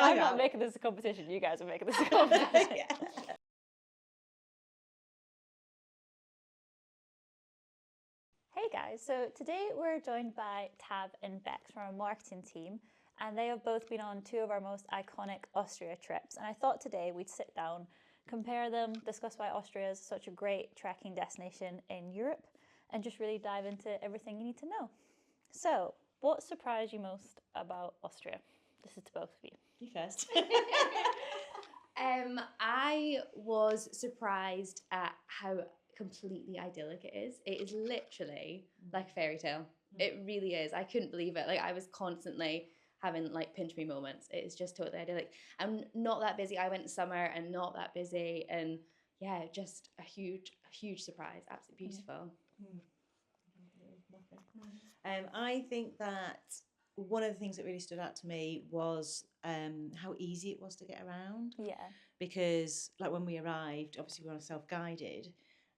I'm not making this a competition. You guys are making this a competition. Yeah. Hey guys, so today we're joined by Tav and Bex from our marketing team, and they have both been on two of our most iconic Austria trips. And I thought today we'd sit down, compare them, discuss why Austria is such a great trekking destination in Europe, and just really dive into everything you need to know. So, what surprised you most about Austria? This is to both of you. You first. I was surprised at how completely idyllic it is. It is literally like a fairy tale. It really is. I couldn't believe it. Like, I was constantly having like pinch me moments. It is just totally idyllic. I'm not that busy. I went in summer and not that busy, and yeah, just a huge surprise. Absolutely beautiful. I think that one of the things that really stood out to me was how easy it was to get around. Yeah. Because like when we arrived, obviously we were self-guided,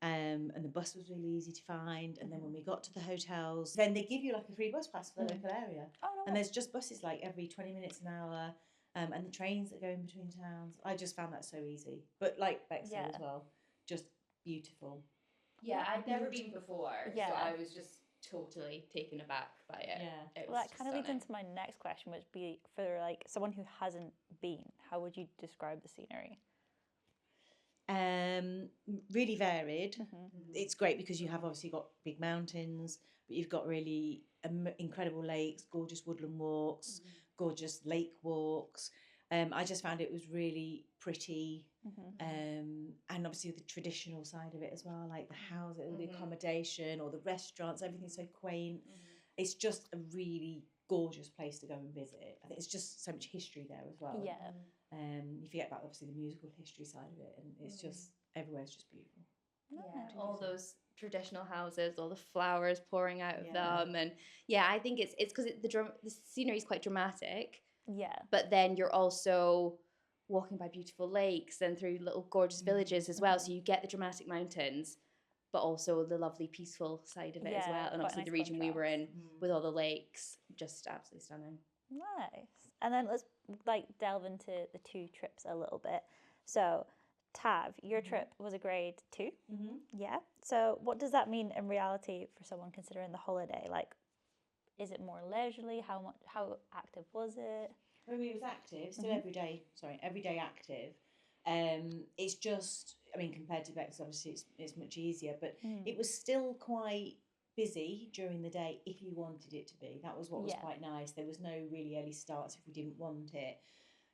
and the bus was really easy to find. And then when we got to the hotels, then they give you like a free bus pass for the local area. Oh, no. And there's just buses like every 20 minutes an hour, and the trains that go in between towns. I just found that so easy. But like Bex said as well, just beautiful. Yeah, I'd never been before, Yeah. so I was just totally taken aback by it. Yeah. It Well, was that kind of leads stunning. into my next question, which would be for like someone who hasn't been, how would you describe the scenery? Really varied. Mm-hmm. It's great because you have obviously got big mountains, but you've got really incredible lakes, gorgeous woodland walks, gorgeous lake walks. I just found it was really pretty, and obviously the traditional side of it as well, like the houses, the accommodation, or the restaurants, everything's so quaint. It's just a really gorgeous place to go and visit. I think it's just so much history there as well. Yeah. You forget about obviously the musical history side of it, and it's just everywhere's just beautiful. Yeah, all those traditional houses, all the flowers pouring out of Yeah. them, and yeah, I think it's because the scenery is quite dramatic, Yeah. but then you're also walking by beautiful lakes and through little gorgeous villages as well. So you get the dramatic mountains, but also the lovely peaceful side of it as Yeah, well. And quite a obviously nice the region we were in contrast. with all the lakes, just absolutely stunning. Nice. And then let's like delve into the two trips a little bit. So, Tav, your trip was a grade 2. Yeah. So, what does that mean in reality for someone considering the holiday? Like, is it more leisurely? How active was it? When we was active, still every day active. It's just, I mean, compared to Bex, obviously it's much easier, but it was still quite busy during the day if you wanted it to be. That was what was quite nice. There was no really early starts if we didn't want it.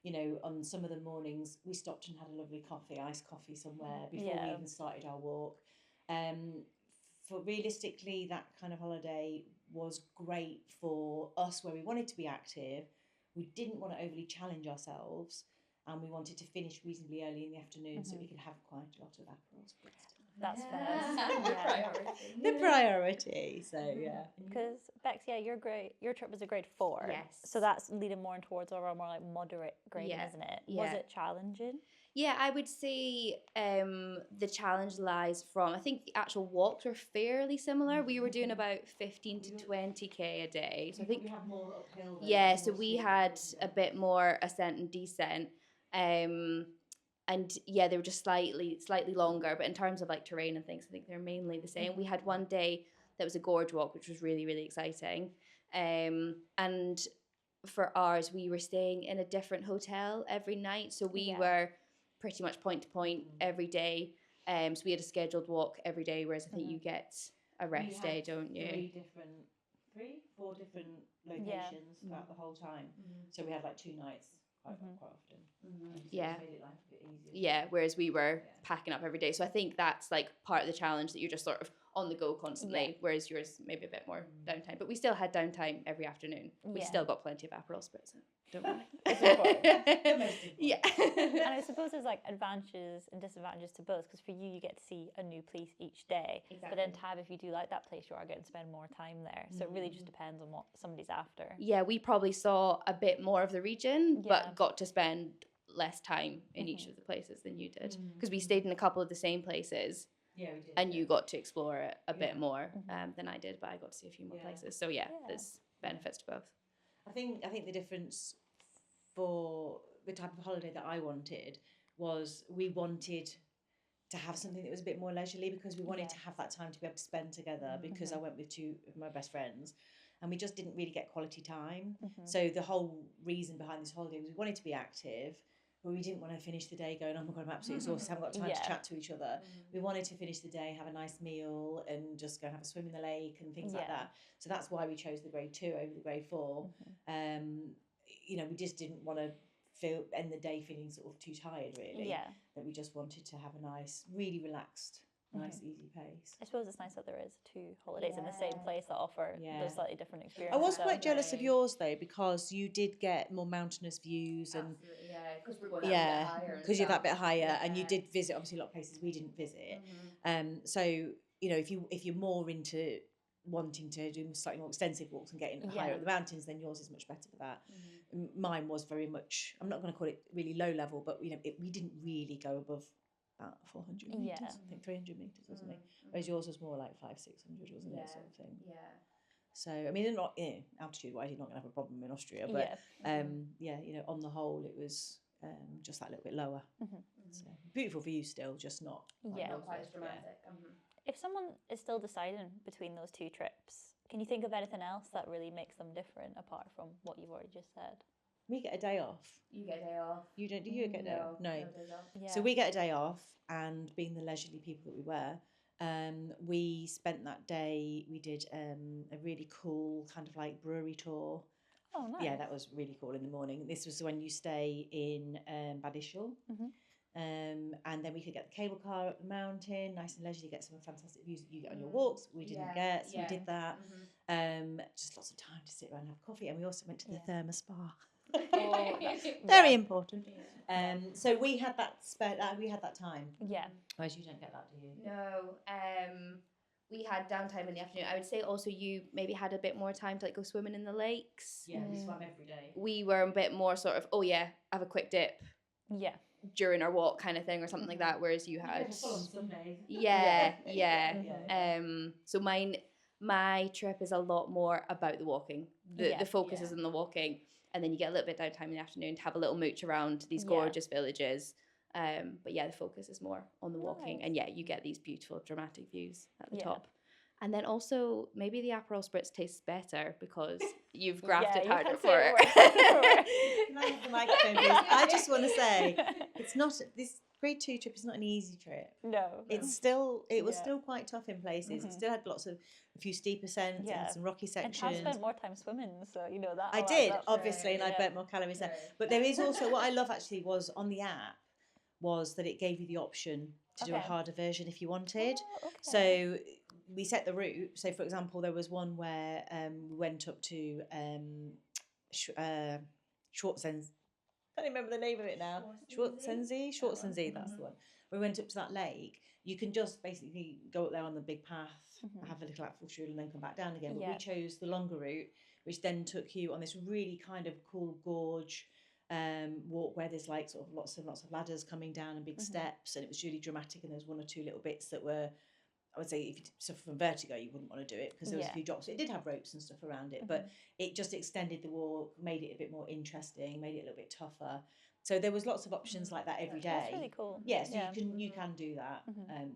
You know, on some of the mornings we stopped and had a lovely coffee, iced coffee somewhere before we even started our walk. For realistically, that kind of holiday was great for us where we wanted to be active. We didn't want to overly challenge ourselves, and we wanted to finish reasonably early in the afternoon so we could have quite a lot of Aperol Spritz. That's fair. The priority. So yeah. Because Bex, your trip was a grade 4. Yes. So that's leading more towards our more like moderate grading, isn't it? Was Yeah. it challenging? Yeah, I would say the challenge lies from, I think the actual walks were fairly similar. We were doing about 15 to 20k a day. So I think we have more uphill. yeah, so we had a bit more ascent and descent. And yeah, they were just slightly longer, but in terms of like terrain and things, I think they're mainly the same. We had one day that was a gorge walk, which was really, really exciting. And for ours, we were staying in a different hotel every night. So we were pretty much point to point every day. So we had a scheduled walk every day, whereas I think you get a rest day, don't you? 4 different locations throughout the whole time. So we had like 2 nights quite often. So Yeah. it made it life a bit easier. Yeah, whereas we were packing up every day. So I think that's like part of the challenge, that you're just sort of on the go constantly, whereas yours maybe a bit more downtime. But we still had downtime every afternoon. We still got plenty of Aperol Spritz. Don't worry. It's important. The most important. Yeah. And I suppose there's like advantages and disadvantages to both, because for you get to see a new place each day. But then Tab, if you do like that place, you are getting to spend more time there. So it really just depends on what somebody's after. Yeah, we probably saw a bit more of the region, but got to spend less time in each of the places than you did, because we stayed in a couple of the same places. Yeah, we did. And you got to explore it a bit more than I did, but I got to see a few more places. So yeah, there's benefits to both. I think the difference type of holiday that I wanted was we wanted to have something that was a bit more leisurely, because we wanted to have that time to be able to spend together, because I went with two of my best friends and we just didn't really get quality time. So the whole reason behind this holiday was we wanted to be active, but we didn't want to finish the day going, oh my God, I'm absolutely exhausted, I haven't got time to chat to each other. We wanted to finish the day, have a nice meal and just go and have a swim in the lake and things like that. So that's why we chose the grade 2 over the grade 4. You know, we just didn't want to end the day feeling sort of too tired, really. That we just wanted to have a nice, really relaxed, nice, easy pace. I suppose it's nice that there is 2 holidays in the same place that offer those slightly different experiences. I was quite jealous of yours though, because you did get more mountainous views and because we're going that bit higher. Because you're that bit higher, and you did visit obviously a lot of places we didn't visit. So you know, if you're more into wanting to do slightly more extensive walks and getting higher up the mountains, then yours is much better for that. Mine was very much, I'm not going to call it really low level, but you know, we didn't really go above about 400 meters, I think 300 meters or something. Whereas yours was more like 500-600, wasn't it, sort of thing. So I mean, they're not, you know, altitude wise, you're not going to have a problem in Austria, but you know, on the whole, it was just that little bit lower. So beautiful view still, just not quite as dramatic. If someone is still deciding between those 2 trips, can you think of anything else that really makes them different apart from what you've already just said? We get a day off. You get a day off. You don't? Do you get a day off? No. Days off. So we get a day off, and being the leisurely people that we were, we spent that day. We did a really cool kind of like brewery tour. Oh, nice. Yeah, that was really cool in the morning. This was when you stay in Bad Ischl. And then we could get the cable car up the mountain, nice and leisurely, get some fantastic views that you get on your walks. We didn't get, so we did that. Just lots of time to sit around and have coffee, and we also went to the thermal spa. Very important. So we had that we had that time. Whereas you don't get that, do you? No. We had downtime in the afternoon. I would say also you maybe had a bit more time to like go swimming in the lakes. Yeah, we swam every day. We were a bit more sort of, have a quick dip. During our walk kind of thing or something like that, whereas you had full on Sunday. So my trip is a lot more about the walking. The focus is on the walking, and then you get a little bit downtime in the afternoon to have a little mooch around these gorgeous villages. But the focus is more on the walking, and you get these beautiful dramatic views at the top. And then also maybe the Aperol Spritz tastes better because you've grafted harder for it. Can I have the microphone, please? I just want to say, it's not, this grade 2 trip is not an easy trip. No. It was still quite tough in places. It still had a few steep ascents, it had some rocky sections. And Tav spent more time swimming, so you know that. I did, obviously, and I burnt more calories there. But there is also, what I love actually was on the app, was that it gave you the option to do a harder version if you wanted. So we set the route. So for example, there was one where we went up to Schwarzens. I can't remember the name of it now. Schwarzensee, that's the one. We went up to that lake. You can just basically go up there on the big path, have a little Apfelstrudel, and then come back down again. But we chose the longer route, which then took you on this really kind of cool gorge walk where there's like sort of lots of ladders coming down and big steps, and it was really dramatic. And there's one or two little bits that were, I would say, if you suffer from vertigo, you wouldn't want to do it because there was a few drops. It did have ropes and stuff around it, but it just extended the walk, made it a bit more interesting, made it a little bit tougher. So there was lots of options like that every day. That's really cool. Yeah, so you can do that,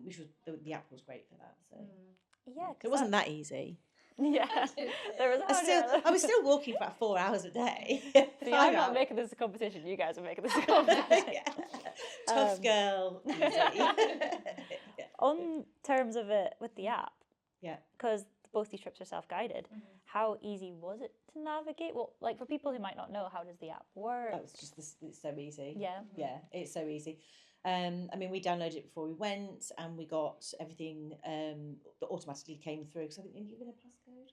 which was the app was great for that. So it wasn't that easy. There was I was still walking for about 4 hours a day. See, I'm not making this a competition. You guys are making this a competition. Tough girl. On terms of it with the app, because both these trips are self-guided, how easy was it to navigate? Well, like for people who might not know, how does the app work? Oh, it's so easy. Yeah, it's so easy. I mean, we downloaded it before we went, and we got everything that automatically came through. Because I think you're given a passcode.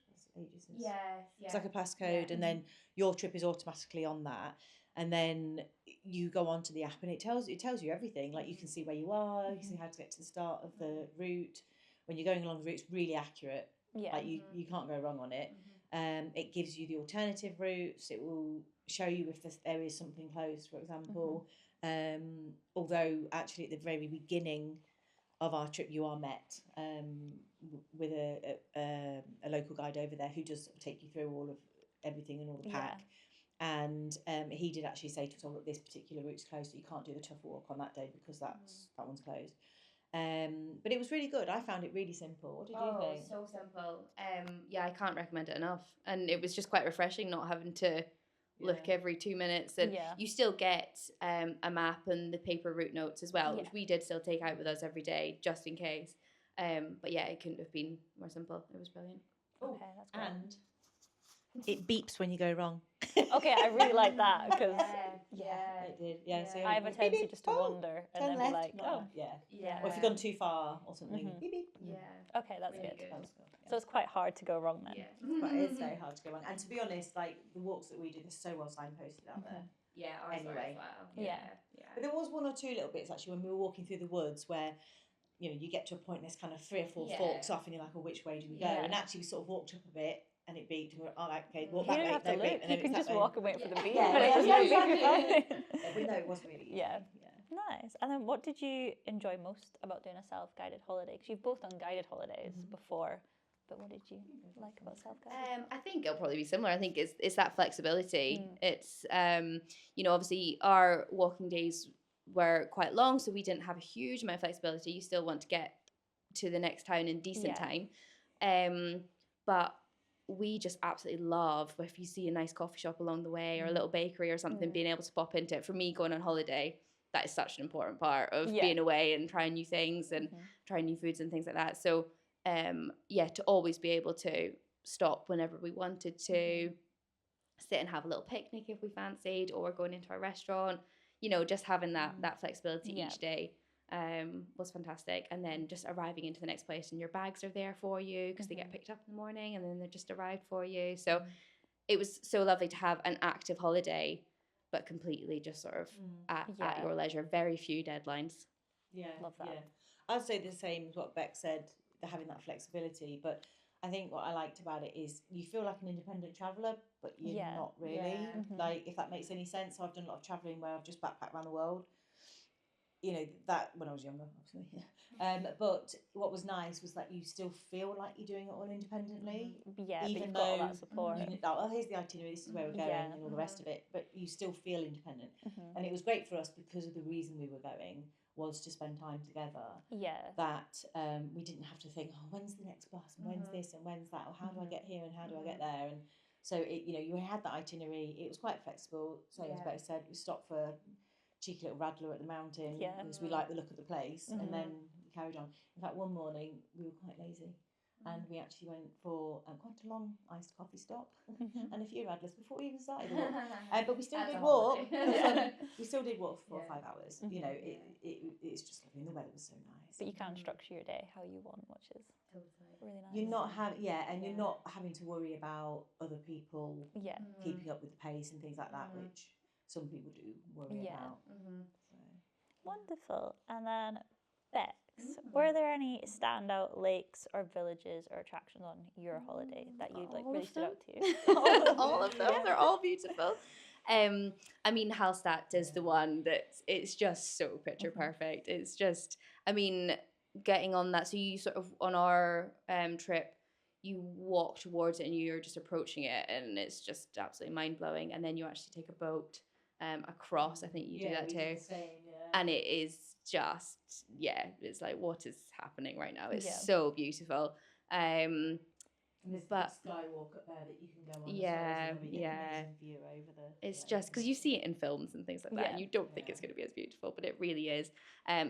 It's like a passcode, and then your trip is automatically on that. And then you go onto the app, and it tells you everything. Like you can see where you are, you can see how to get to the start of the route. When you're going along the route, it's really accurate. Like you can't go wrong on it. It gives you the alternative routes. It will show you if there is something close, for example. Although actually at the very beginning of our trip, you are met with a local guide over there who does take you through all of everything and all the pack. And he did actually say to us, "Oh, look, this particular route's closed, so you can't do the Tough Walk on that day because that one's closed." But it was really good. I found it really simple. What did you think? So simple. Yeah, I can't recommend it enough. And it was just quite refreshing not having to look every 2 minutes. And you still get a map and the paper route notes as well, which we did still take out with us every day just in case. But yeah, it couldn't have been more simple. It was brilliant. Okay, that's great. And it beeps when you go wrong. Okay, I really like that because it did. Yeah, so I have a tendency just to wander and then be like, or if you've gone too far or something. Beep, beep. Yeah. Okay, that's Really good. good. That was good. So it's quite hard to go wrong then. Yeah. But it's very hard to go wrong. And to be honest, like the walks that we do, they're so well signposted out there. Yeah, ours were Anyway. as well. Yeah. But there was 1 or 2 little bits actually when we were walking through the woods where, you know, you get to a point, there's kind of 3 or 4 forks off, and you're like, "Oh, which way do we go?" Yeah. And actually, we sort of walked up a bit, and it beeped, and we were, "Oh, okay, walk You that don't way." have to no, beep, look. and You then can it's just that way. walk and wait for the beep. Yeah, but yeah, it's yeah, just exactly. But no, it was really easy. Yeah. Nice. And then what did you enjoy most about doing a self-guided holiday? Because you've both done guided holidays before, but what did you like about self-guided? I think it'll probably be similar. I think it's that flexibility. It's you know, obviously our walking days were quite long, so we didn't have a huge amount of flexibility. You still want to get to the next town in decent time. But we just absolutely love if you see a nice coffee shop along the way or a little bakery or something, being able to pop into it. For me, going on holiday, that is such an important part of being away and trying new things and trying new foods and things like that. So to always be able to stop whenever we wanted to, sit and have a little picnic if we fancied, or going into a restaurant, you know, just having that flexibility each day was fantastic. And then just arriving into the next place and your bags are there for you because they get picked up in the morning and then they're just arrived for you. So it was so lovely to have an active holiday, but completely just sort of at your leisure. Very few deadlines. Yeah, Love that. Yeah. I'd say the same as what Beck said, having that flexibility. But I think what I liked about it is you feel like an independent traveller, but you're not really. Yeah. Like, if that makes any sense. So I've done a lot of travelling where I've just backpacked around the world. You know, that when I was younger, obviously. But what was nice was that you still feel like you're doing it all independently. Yeah, even but you've though got all that support. you know, oh, here's the itinerary, this is where we're going, and all the rest of it. But you still feel independent. And it was great for us because of the reason we were going was to spend time together. Yeah. That we didn't have to think, oh, when's the next bus, and when's this, and when's that, or how do I get here, and how do I get there, and so it, you know, you had that itinerary. It was quite flexible. So as Beck said, we stopped for a cheeky little rattler at the mountain because we liked the look of the place, and then we carried on. In fact, one morning we were quite lazy, and we actually went for quite a long iced coffee stop and a few radlers before we even started the walk. But we still did walk. We still did walk for 4 or 5 hours. You know, it's just lovely. And the weather was so nice. But you can structure your day how you want, which is really nice. You're not you're not having to worry about other people keeping up with the pace and things like that, which some people do worry about. So. Wonderful. And then Bex, were there any standout lakes or villages or attractions on your holiday that you like really stood out to you? all of them. They're all beautiful. I mean, Hallstatt is the one that it's just so picture perfect. It's just, I mean, getting on that. So you sort of, on our trip, you walk towards it and you're just approaching it, and it's just absolutely mind blowing. And then you actually take a boat across. I think you do that too. And it is just, it's like, what is happening right now? It's so beautiful. And there's a skywalk up there that you can go on. Amazing view over the. It's just because you see it in films and things like that, and you don't think it's going to be as beautiful, but it really is.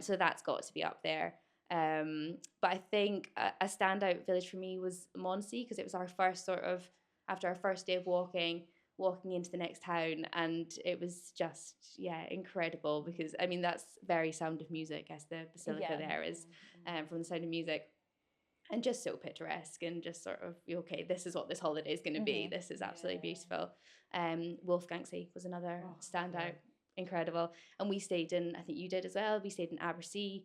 So that's got to be up there. But I think a standout village for me was Monsi, because it was our first sort of, after our first day of walking into the next town, and it was just incredible, because I mean that's very Sound of Music, as the basilica there is from the Sound of Music, and just so picturesque, and just sort of, okay, this is what this holiday is going to be. This is absolutely beautiful. Wolfgangsee was another standout, incredible. And we stayed in, I think you did as well, we stayed in Abersea.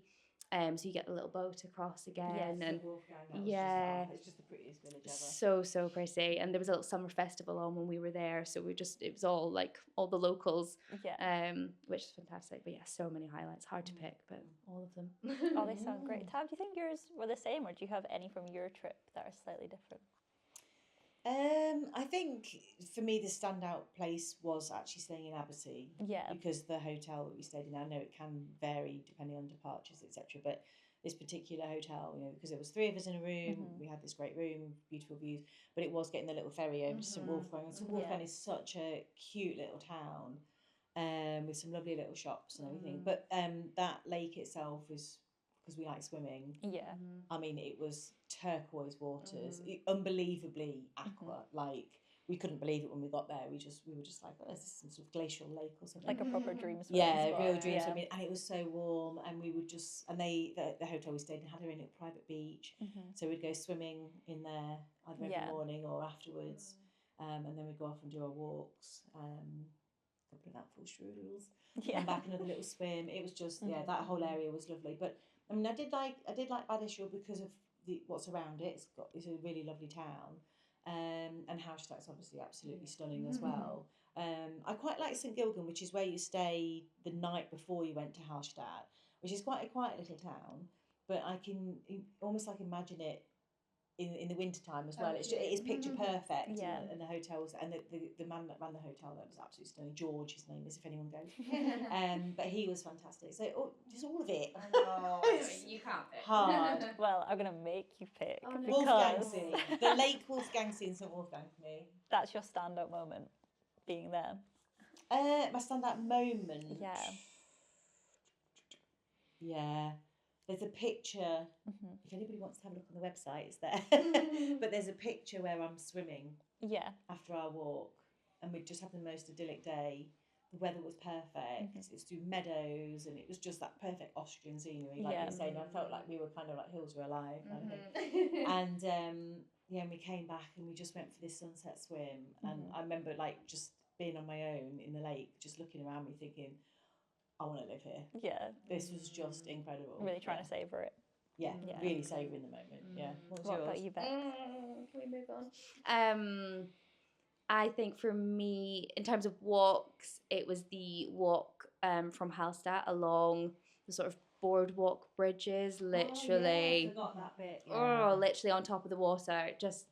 So you get the little boat across again, and it's just the prettiest village so ever. so pretty. And there was a little summer festival on when we were there, so it was all like all the locals, which is fantastic. But so many highlights, hard to pick, but all of them. Oh, they sound great. Tav, do you think yours were the same, or do you have any from your trip that are slightly different? I think for me the standout place was actually staying in Abertay. Yeah. Because the hotel that we stayed in, I know it can vary depending on departures, etc. But this particular hotel, because there was 3 of us in a room, we had this great room, beautiful views, but it was getting the little ferry over to St Wolfgang. And St Wolfgang is such a cute little town, with some lovely little shops and everything. But that lake itself was, because we like swimming. Yeah. I mean, it was turquoise waters, unbelievably aqua. Like, we couldn't believe it when we got there. We were just like, oh, this is some sort of glacial lake or something. Like a proper dream spot. Yeah, real dream swimming. And it was so warm. And we would just, and the hotel we stayed in had their own little private beach. So we'd go swimming in there either every morning or afterwards. And then we'd go off and do our walks. A couple of apple strudels. And back another little swim. It was just, that whole area was lovely. But I mean, I did like Bad Ischl because of what's around it. It's a really lovely town, and Hallstatt's obviously absolutely stunning as well. I quite like St Gilgen, which is where you stay the night before you went to Hallstatt, which is quite a quiet little town. But I can almost like imagine it in the winter time as well. It is picture perfect. Yeah. And the hotels and the man that ran the hotel, that was absolutely stunning. George, his name is, if anyone goes. But he was fantastic. So just all of it. Oh, you can't pick. Hard. Well, I'm gonna make you pick because Wolfgangsee. The Lake Wolfgangsee in St Wolfgang for me. that's your standout moment, being there. My standout moment. Yeah. Yeah. There's a picture. If anybody wants to have a look on the website, it's there. But there's a picture where I'm swimming. Yeah. After our walk, and we just had the most idyllic day. The weather was perfect. It was through meadows, and it was just that perfect Austrian scenery, like you're saying. I felt like we were kind of like hills were alive, kind of thing. And and we came back and we just went for this sunset swim. And I remember like just being on my own in the lake, just looking around me, thinking, I want to live here. Yeah. This was just incredible. Really trying to savour it. Yeah, really savouring the moment. Yeah. What about you, Bex? Can we move on? I think for me, in terms of walks, it was the walk from Hallstatt along the sort of boardwalk bridges, literally. I forgot that bit. Oh, literally on top of the water, just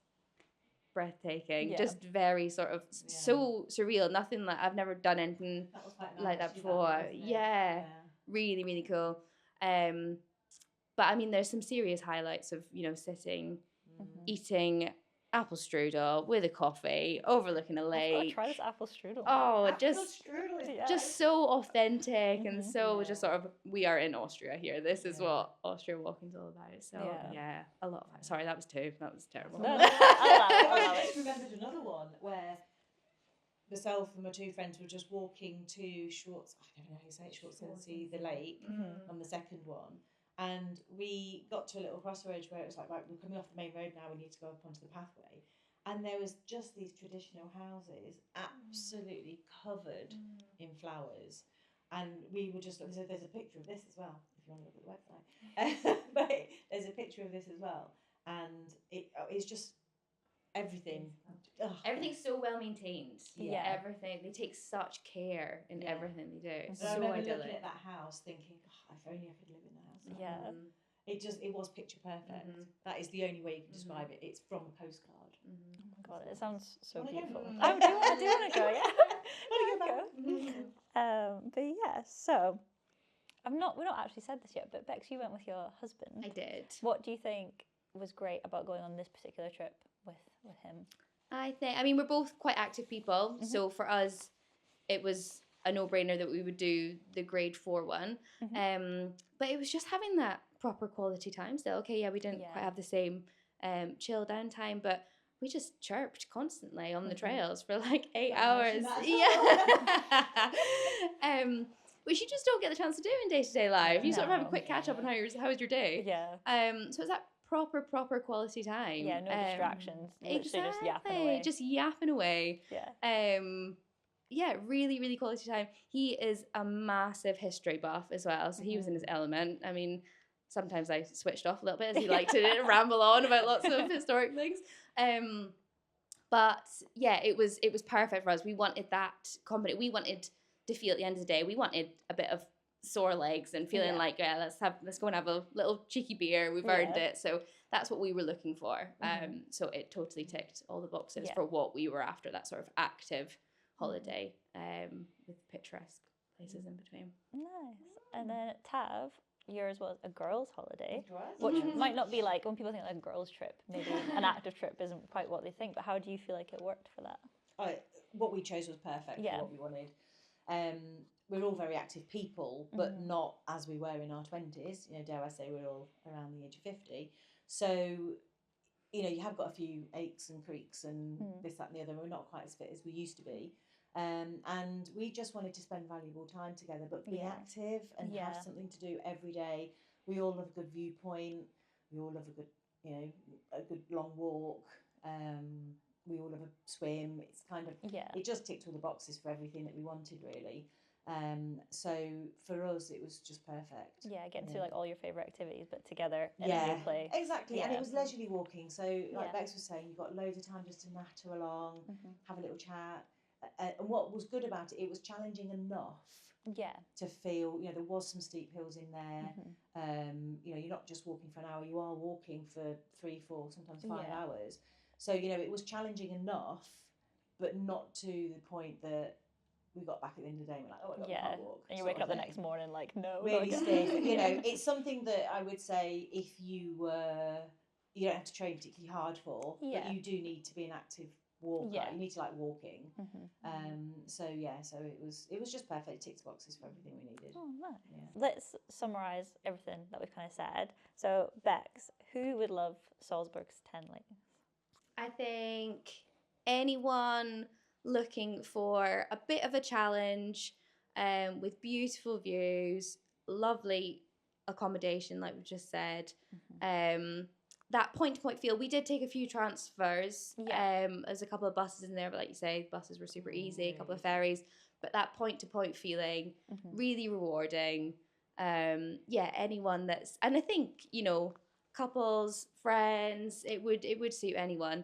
breathtaking. Just very sort of so surreal. Nothing like I've never done anything like that before. Really, really cool. But I mean, there's some serious highlights of sitting, eating apple strudel with a coffee, overlooking a lake. I've got to try this apple strudel. Oh, just so authentic and so just sort of, we are in Austria here. This is what Austria walking's all about. So a lot of fun. Sorry, that was 2. That was terrible. No, I'll allow I it. just remembered another one where myself and my 2 friends were just walking to Schwartz. I don't know how you say it. Schwartz-see the lake on the second one. And we got to a little crossroads where it was like, right, we're coming off the main road now, we need to go up onto the pathway. And there was just these traditional houses absolutely covered in flowers. And we were just, there's a picture of this as well, if you want to look at the website. But there's a picture of this as well. And it's just everything. Everything's so well maintained. Yeah. Everything. They take such care in everything they do. So I remember looking at that house thinking, if only I could live in the house. Yeah. It was picture perfect. That is the only way you can describe it. It's from a postcard. Oh my god, it sounds so Wanna beautiful. go? I do want to go, yeah. I want to go. But yeah, so we've not actually said this yet, but Bex, you went with your husband. I did. What do you think was great about going on this particular trip with him? I mean, we're both quite active people, so for us, it was a no-brainer that we would do the grade 4 one. But it was just having that proper quality time still. Okay, yeah, we didn't quite have the same chill down time, but we just chirped constantly on the trails for like 8 hours. Which you just don't get the chance to do in day-to-day life. You sort of have a quick catch-up on how was your day. Yeah. So it's that proper quality time. Yeah, no distractions. Literally just yapping away. Yeah. Yeah, really, really quality time. He is a massive history buff as well, so he was in his element. I mean, sometimes I switched off a little bit as he liked to ramble on about lots of historic things. But yeah, it was perfect for us. We wanted that company. We wanted to feel at the end of the day, we wanted a bit of sore legs and feeling Yeah. like, yeah, let's go and have a little cheeky beer. We've earned Yeah. it. So that's what we were looking for. Mhm. So it totally ticked all the boxes Yeah. for what we were after, that sort of active holiday with picturesque places in between. Nice. And then Tav, yours was a girls' holiday, It was, which yes. might not be like, when people think like a girls' trip, maybe an active trip isn't quite what they think, but how do you feel like it worked for that? What we chose was perfect Yeah. for what we wanted. We're all very active people, but not as we were in our 20s. You know, dare I say, we're all around the age of 50. So, you know, you have got a few aches and creaks and this, that, and the other. We're not quite as fit as we used to be. And we just wanted to spend valuable time together, but be active and have something to do every day. We all love a good viewpoint. We all love a good, you know, a good long walk. We all love a swim. It's kind of, it just ticked all the boxes for everything that we wanted, really. So for us, it was just perfect. Yeah, getting to like all your favourite activities, but together in a new place. Exactly. Yeah. And it was leisurely walking. So like Bex was saying, you've got loads of time just to natter along, have a little chat. And what was good about it, it was challenging enough to feel, you know, there was some steep hills in there. You know, you're not just walking for an hour, you are walking for 3, 4, sometimes 5 hours. So, you know, it was challenging enough, but not to the point that we got back at the end of the day and we're like, oh my God, we can't walk. And you wake up the next morning like, no. Really stiff. You know, it's something that I would say if you don't have to train particularly hard for, but you do need to be an active walker. Yeah. You need to like walking. So it was just perfect. It ticks boxes for everything we needed. Oh, nice. Yeah. Let's summarise everything that we've kind of said. So, Bex, who would love Salzburg's 10 lakes? I think anyone looking for a bit of a challenge with beautiful views, lovely accommodation, like we just said. That point-to-point feel. We did take a few transfers. There's a couple of buses in there, but like you say, buses were super easy, a couple of ferries. But that point-to-point feeling, really rewarding. Anyone that's... And I think, you know, couples, friends, it would suit anyone.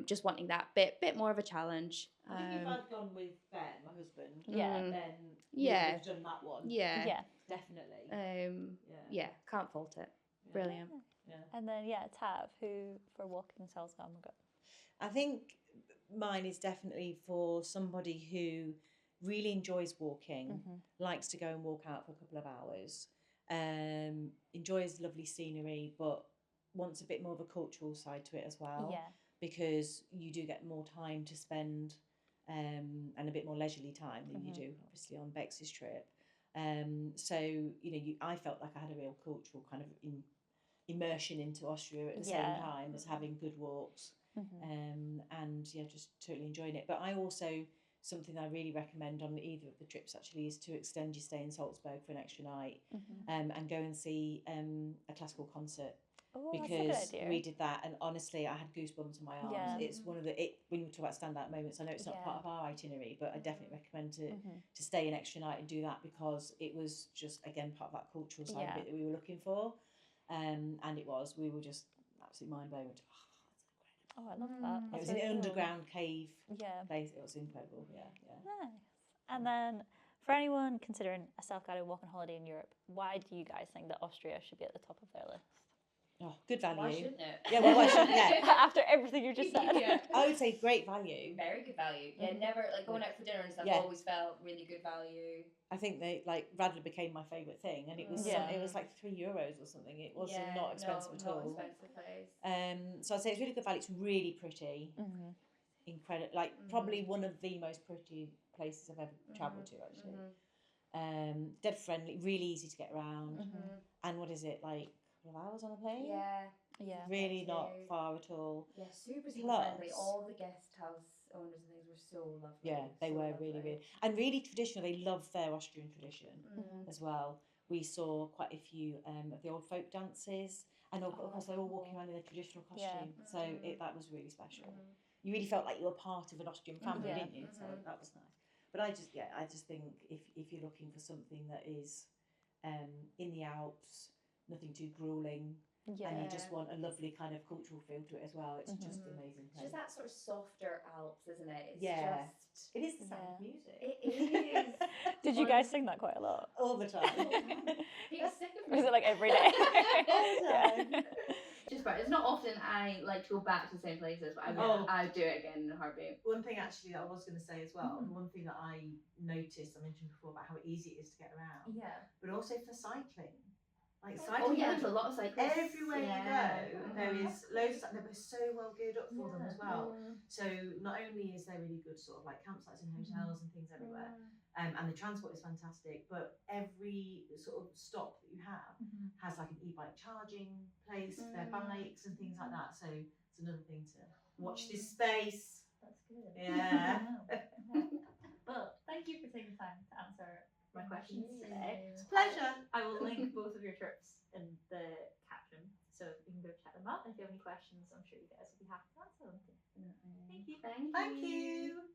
Just wanting that bit more of a challenge. I think if I'd gone with Ben, my husband, then we would have done that one. Yeah. Definitely. Can't fault it. Brilliant. Yeah. And then, Tav, who for walking Salzburg? I think mine is definitely for somebody who really enjoys walking, likes to go and walk out for a couple of hours, enjoys lovely scenery, but wants a bit more of a cultural side to it as well. Because you do get more time to spend and a bit more leisurely time than you do, obviously, on Bex's trip. So, you know, I felt like I had a real cultural kind of immersion into Austria at the same time as having good walks. And just totally enjoying it. But I also, something I really recommend on either of the trips actually is to extend your stay in Salzburg for an extra night and go and see a classical concert. Oh, because that's a good idea. we did that, and honestly, I had goosebumps on my arms. It's one of when you talk about standout moments. I know it's not part of our itinerary, but I definitely recommend to stay an extra night and do that, because it was just again part of that cultural side of it that we were looking for, and it was. We were just absolutely mind blown. Oh, I love that. It was an underground cave place. It was incredible. Nice. And then, for anyone considering a self-guided walking holiday in Europe, why do you guys think that Austria should be at the top of their list? Oh, good value. Why shouldn't it? Yeah, well, why shouldn't it? After everything you just said. I would say great value. Very good value. Yeah, never, like going out for dinner and stuff, always felt really good value. I think Radler became my favourite thing, and it was it was like €3 or something. It was not expensive at all. Not expensive place. So I'd say it's really good value. It's really pretty. Incredible. Like probably one of the most pretty places I've ever travelled to, actually. Dead friendly, really easy to get around. And what is it, like a couple of hours on a plane? Yeah. Really not far at all. Yeah, super friendly. All the guest house owners and things were so lovely. Yeah, they were really. And really traditional. They love their Austrian tradition as well. We saw quite a few of the old folk dances, and of course they were all walking around in their traditional costume. So that was really special. You really felt like you were part of an Austrian family, didn't you? So that was nice. But I just think if you're looking for something that is in the Alps, nothing too grueling, and you just want a lovely kind of cultural feel to it as well. It's just an amazing It's place. just that sort of softer Alps, isn't it? It's just... It is the sound of music. It is. Did you guys sing that quite a lot? All the time. He's sick of Was me. it like every day? All the time. Just right. It's not often I like to go back to the same places, but I would do it again in a heartbeat. One thing actually that I was going to say as well, and one thing that I noticed, I mentioned before about how easy it is to get around, but also for cycling. Like cycling, there's a lot of cyclists. everywhere you go, there is loads of, they're so well geared up for them as well. So not only is there really good sort of like campsites and hotels and things everywhere, and the transport is fantastic, but every sort of stop that you have has like an e-bike charging place for their bikes and things like that. So it's another thing to watch this space. That's good. Yeah. Well, thank you for taking time to answer my questions today. It's a pleasure. I will link both of your trips in the caption, so you can go check them out. And if you have any questions, I'm sure you guys will be happy to answer them. Thank you. Thank you.